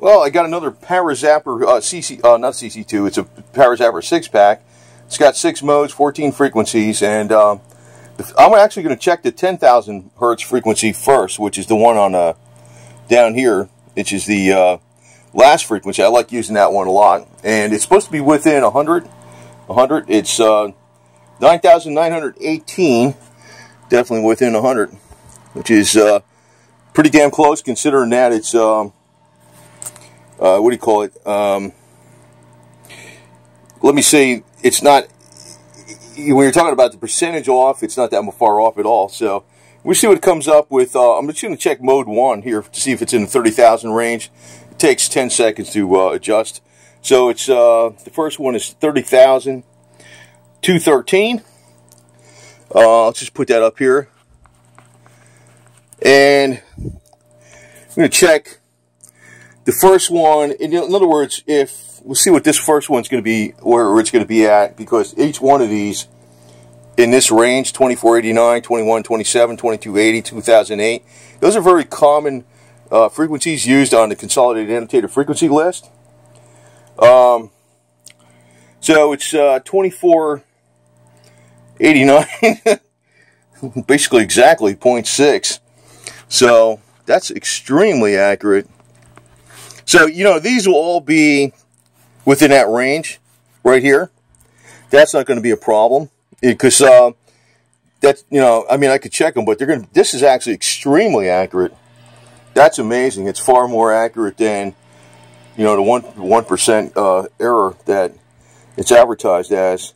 Well, I got another ParaZapper not CC2. It's a ParaZapper 6-pack. It's got 6 modes, 14 frequencies, and I'm actually going to check the 10,000 hertz frequency first, which is the one on down here, which is the last frequency. I like using that one a lot, and it's supposed to be within 100. It's 9,918, definitely within 100, which is pretty damn close considering that it's what do you call it? Let me say, it's not, when you're talking about the percentage off, it's not that far off at all. So we'll see what it comes up with. I'm just going to check mode 1 here to see if it's in the 30,000 range. It takes 10 seconds to adjust. So it's the first one is 30,000, 213. Let's just put that up here. And I'm going to check the first one. In other words, we'll see what this first one's going to be, where it's going to be at, because each one of these in this range, 2489, 2127, 2280, 2008, those are very common frequencies used on the consolidated annotated frequency list. So it's 2489, basically exactly 0.6. So that's extremely accurate. So, you know, these will all be within that range right here. That's not going to be a problem, because that's, you know, I mean, I could check them, but they're going to, this is actually extremely accurate. That's amazing. It's far more accurate than, you know, the 1% error that it's advertised as.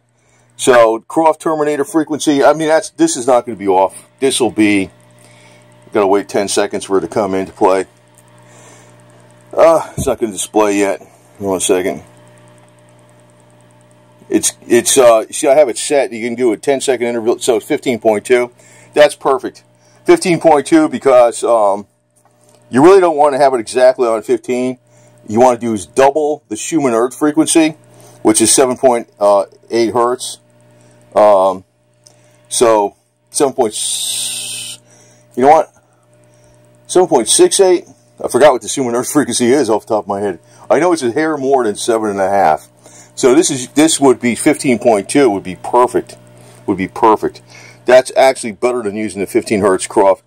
So, Croft terminator frequency, I mean, this is not going to be off. This will be, got to wait 10 seconds for it to come into play. It's not going to display yet. Hold on a second. See, I have it set. You can do a 10-second interval, so it's 15.2. That's perfect. 15.2 because you really don't want to have it exactly on 15. You want to do is double the Schumann Earth frequency, which is 7.8 hertz. So 7.68. I forgot what the Schumann Earth frequency is off the top of my head. I know it's a hair more than 7.5. So this would be 15.2. Would be perfect. Would be perfect. That's actually better than using the 15 hertz Croft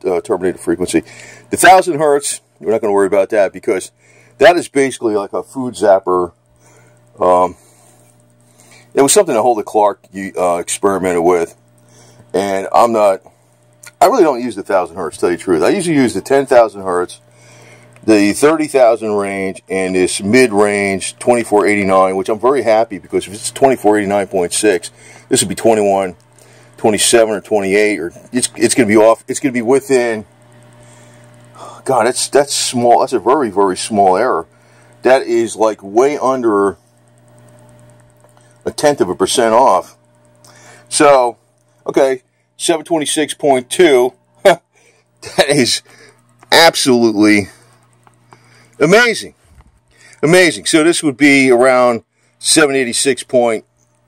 terminated frequency. The 1,000 hertz, we're not going to worry about that, because that is basically like a food zapper. It was something that Holden Clark experimented with, and I really don't use the 1,000 hertz, to tell you the truth. I usually use the 10,000 hertz, the 30,000 range, and this mid-range 2489, which I'm very happy, because if it's 2489.6, this would be 21, 27, or 28, or it's going to be off. It's going to be within. God, that's small. That's a very, very small error. That is like way under 0.1% off. So, okay, 726.2. That is absolutely amazing. Amazing. So this would be around 786 point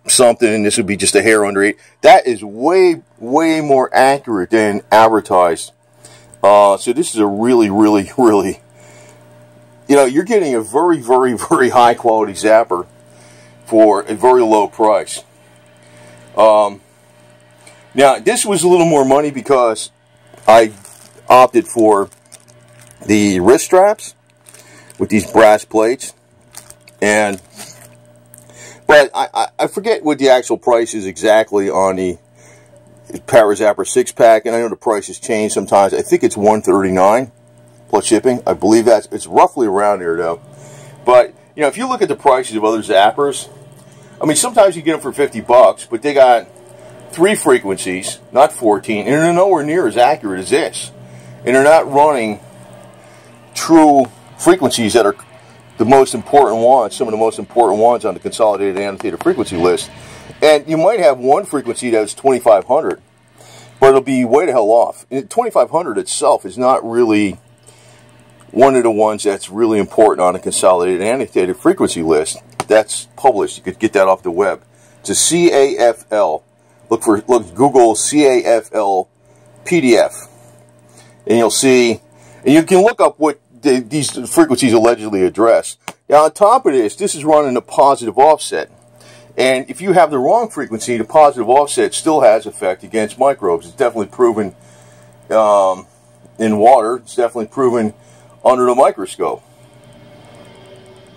something, and this would be just a hair under 8. That is way, way more accurate than advertised. So this is a really, really, really, you know, you're getting a very, very, very high quality zapper for a very low price. Now, this was a little more money because I opted for the wrist straps with these brass plates, but I forget what the actual price is exactly on the ParaZapper 6-pack, and I know the price has changed sometimes. I think it's $139 plus shipping. I believe it's roughly around there, though. But you know, if you look at the prices of other zappers, I mean, sometimes you get them for $50, but they got 3 frequencies, not 14, and they're nowhere near as accurate as this. And they're not running true frequencies that are the most important ones, some of the most important ones on the consolidated annotated frequency list. And you might have one frequency that's 2500, but it'll be way the hell off. And 2500 itself is not really one of the ones that's really important on a consolidated annotated frequency list. That's published. You could get that off the web. It's a CAFL. Google CAFL PDF, and you'll see. And you can look up what these frequencies allegedly address. Now, on top of this, this is running a positive offset. And if you have the wrong frequency, the positive offset still has effect against microbes. It's definitely proven in water. It's definitely proven under the microscope.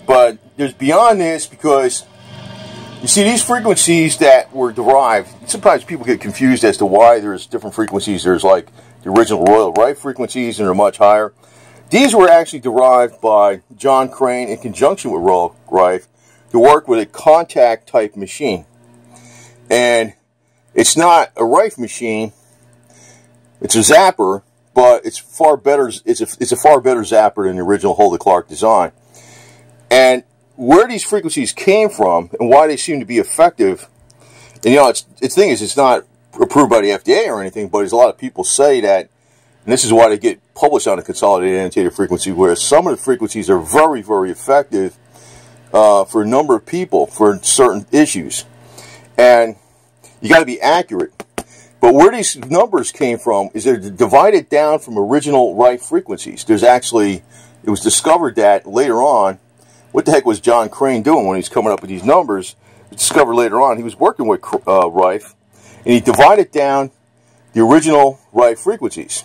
But there's beyond this, because you see these frequencies that were derived, sometimes people get confused as to why there's different frequencies. There's like the original Royal Rife frequencies, and they're much higher. These were actually derived by John Crane in conjunction with Royal Rife to work with a contact type machine. And it's not a Rife machine, it's a zapper, but it's far better. It's a far better zapper than the original Holden Clark design. And where these frequencies came from and why they seem to be effective, and you know, the thing is, it's not approved by the FDA or anything, but there's a lot of people say that, and this is why they get published on a consolidated annotated frequency, where some of the frequencies are very, very effective for a number of people for certain issues. And you got to be accurate. But where these numbers came from is they're divided down from original Rife frequencies. There's actually, it was discovered that later on, what the heck was John Crane doing when he's coming up with these numbers? It's discovered later on, he was working with Rife, and he divided down the original Rife frequencies.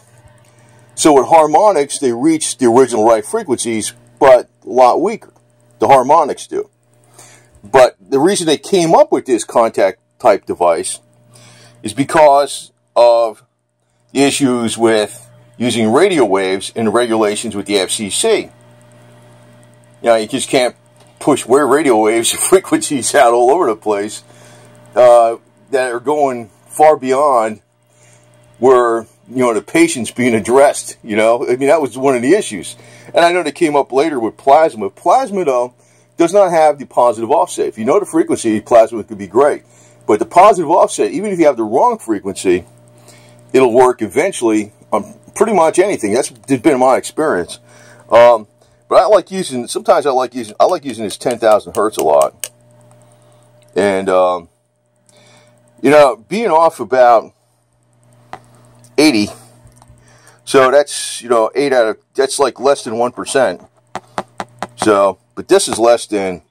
So with harmonics, they reach the original Rife frequencies, but a lot weaker. The harmonics do. But the reason they came up with this contact type device is because of the issues with using radio waves in the regulations with the FCC. You know, you just can't push radio waves and frequencies out all over the place that are going far beyond where, you know, the patient's being addressed, you know. I mean, that was one of the issues. And I know they came up later with plasma. Plasma, though, does not have the positive offset. If you know the frequency, plasma could be great. But the positive offset, even if you have the wrong frequency, it'll work eventually on pretty much anything. That's been my experience. But I like using, sometimes I like using this 10,000 hertz a lot. And, you know, being off about 80, so that's, you know, that's like less than 1%. So, but this is less than,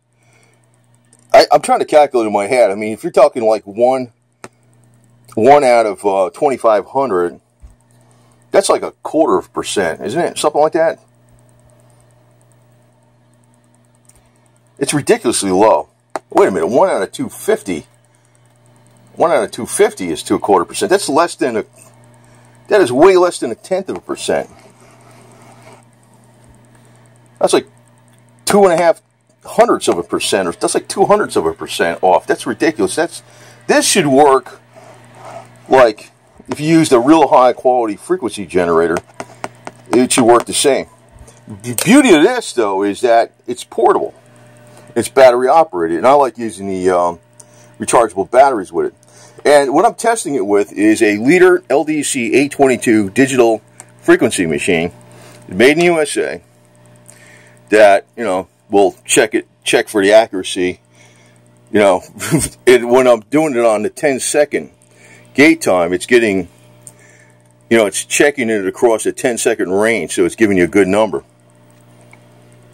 I'm trying to calculate in my head. I mean, if you're talking like one out of 2,500, that's like 0.25%, isn't it? Something like that. It's ridiculously low. Wait a minute, 1 out of 250. 1 out of 250 is 2.25%. That's less than that is way less than 1/10%. That's like 2.5%, or that's like 0.02% off. That's ridiculous. This should work like if you used a real high quality frequency generator. It should work the same. The beauty of this, though, is that it's portable. It's battery operated, and I like using the rechargeable batteries with it. And what I'm testing it with is a Leader LDC 822 digital frequency machine, made in the USA. That, you know, will check for the accuracy. You know, when I'm doing it on the 10-second gate time, it's getting, you know, it's checking it across a 10-second range, so it's giving you a good number.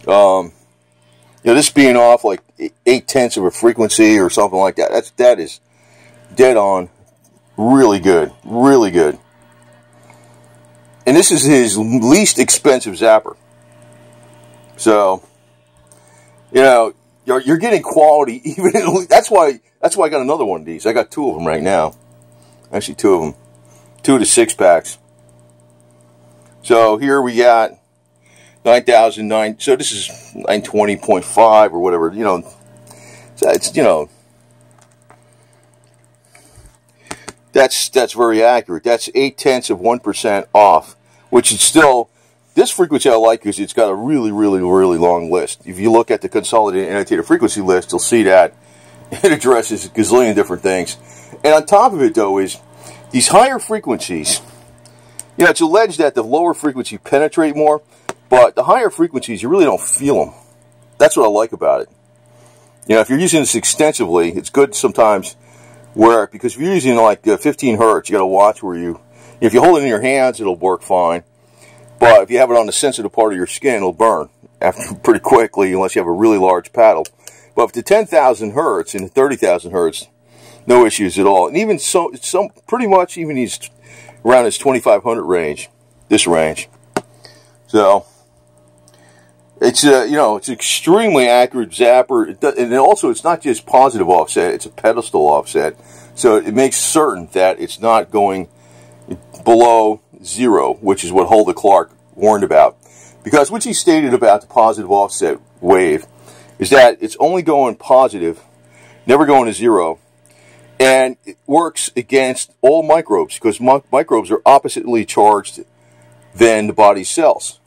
You know, this being off like 0.8 of a frequency or something like that, that is dead on, really good, really good. And this is his least expensive zapper. So, you know, you're getting quality even. That's why I got another one of these. I got 2 of them right now. Actually, 2 of them, 2 of the 6-packs. So here we got 9,009. So this is 920.5 or whatever. You know, so it's, you know, that's very accurate. That's 0.8% off, which is still. This frequency I like because it's got a really, really, really long list. If you look at the consolidated annotated frequency list, you'll see that it addresses a gazillion different things. And on top of it, though, is these higher frequencies. You know, it's alleged that the lower frequency penetrate more, but the higher frequencies, you really don't feel them. That's what I like about it. You know, if you're using this extensively, it's good sometimes where, because if you're using like 15 hertz, you got to watch where if you hold it in your hands, it'll work fine. But if you have it on the sensitive part of your skin, it'll burn after pretty quickly, unless you have a really large paddle. But if the 10,000 hertz and the 30,000 hertz, no issues at all. And even so, some pretty much even these around this 2,500 range, this range. So it's you know, it's extremely accurate zapper. And also it's not just positive offset; it's a pedestal offset. So it makes certain that it's not going below 0, which is what Hulda Clark warned about. Because what she stated about the positive offset wave is that it's only going positive, never going to 0. And it works against all microbes, because microbes are oppositely charged than the body's cells.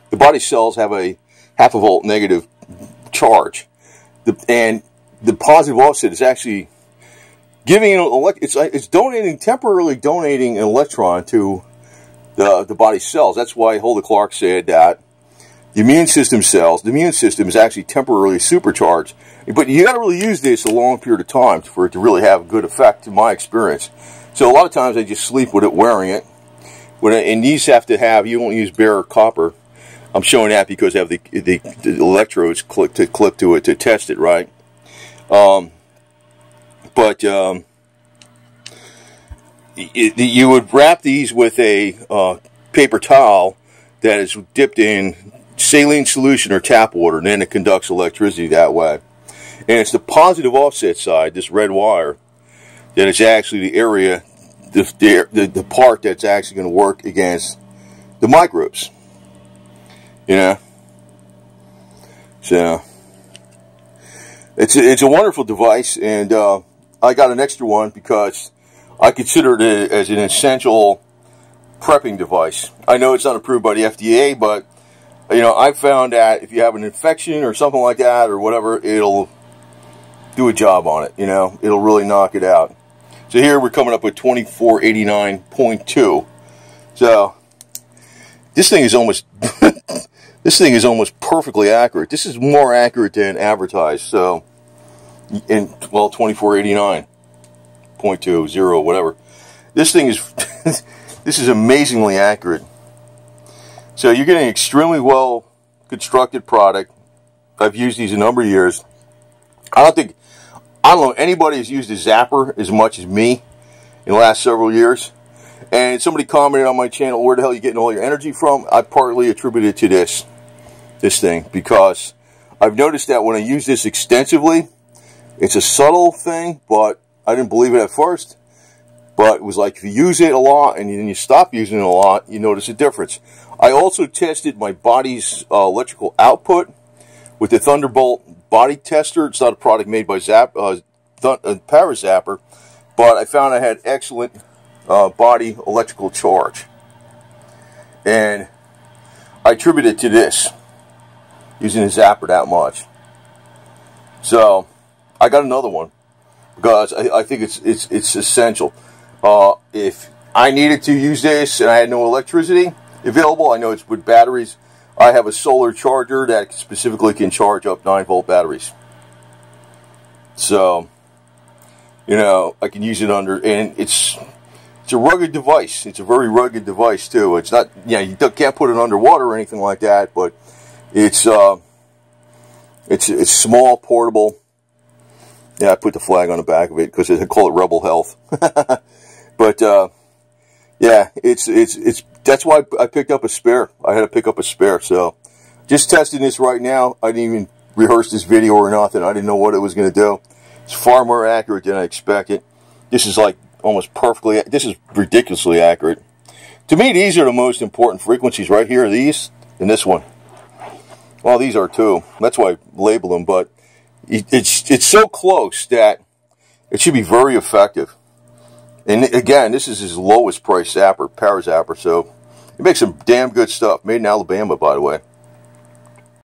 The body's cells have a half a volt negative charge. And the positive offset is actually giving it's donating, temporarily donating an electron to the body's cells. That's why Hulda Clark said that the immune system is actually temporarily supercharged. But you got to really use this a long period of time for it to really have a good effect, in my experience. So a lot of times I just sleep with it, wearing it. And these have to have, you won't use bare copper. I'm showing that because I have the electrodes clipped to it to test it, right? You would wrap these with a paper towel that is dipped in saline solution or tap water, and then it conducts electricity that way. And it's the positive offset side, this red wire, that is actually the area, the part that's actually going to work against the microbes. You know? So it's a wonderful device, and I got an extra one because I consider it as an essential prepping device. I know it's not approved by the FDA, but you know, I found that if you have an infection or something like that or whatever, it'll do a job on it. You know, it'll really knock it out. So here we're coming up with 2489.2. So this thing is almost this thing is almost perfectly accurate. This is more accurate than advertised. So, well, 2489.20, whatever. This thing is this is amazingly accurate. So you're getting an extremely well constructed product. I've used these a number of years. I don't know anybody has used a zapper as much as me in the last several years. And somebody commented on my channel, where the hell are you getting all your energy from? I partly attribute it to this thing, because I've noticed that when I use this extensively, it's a subtle thing, but I didn't believe it at first. But it was like, if you use it a lot and then you stop using it a lot, you notice a difference. I also tested my body's electrical output with the Thunderbolt body tester. It's not a product made by ParaZapper, but I found I had excellent body electrical charge. And I attribute it to this, using a zapper that much. So I got another one because I think it's essential. If I needed to use this and I had no electricity available, I know it's with batteries. I have a solar charger that specifically can charge up 9-volt batteries. So, you know, I can use it under, and it's a rugged device. It's a very rugged device too. It's not, you know, you can't put it underwater or anything like that, but it's small, portable. Yeah, I put the flag on the back of it because they call it Rebel Health. But yeah, that's why I picked up a spare. I had to pick up a spare. So just testing this right now. I didn't even rehearse this video or nothing. I didn't know what it was going to do. It's far more accurate than I expected. This is like almost perfectly. This is ridiculously accurate. To me, these are the most important frequencies right here. These and this one. Well, these are too. That's why I label them. But it's so close that it should be very effective. And again, this is his lowest price zapper, ParaZapper, so it makes some damn good stuff. Made in Alabama, by the way.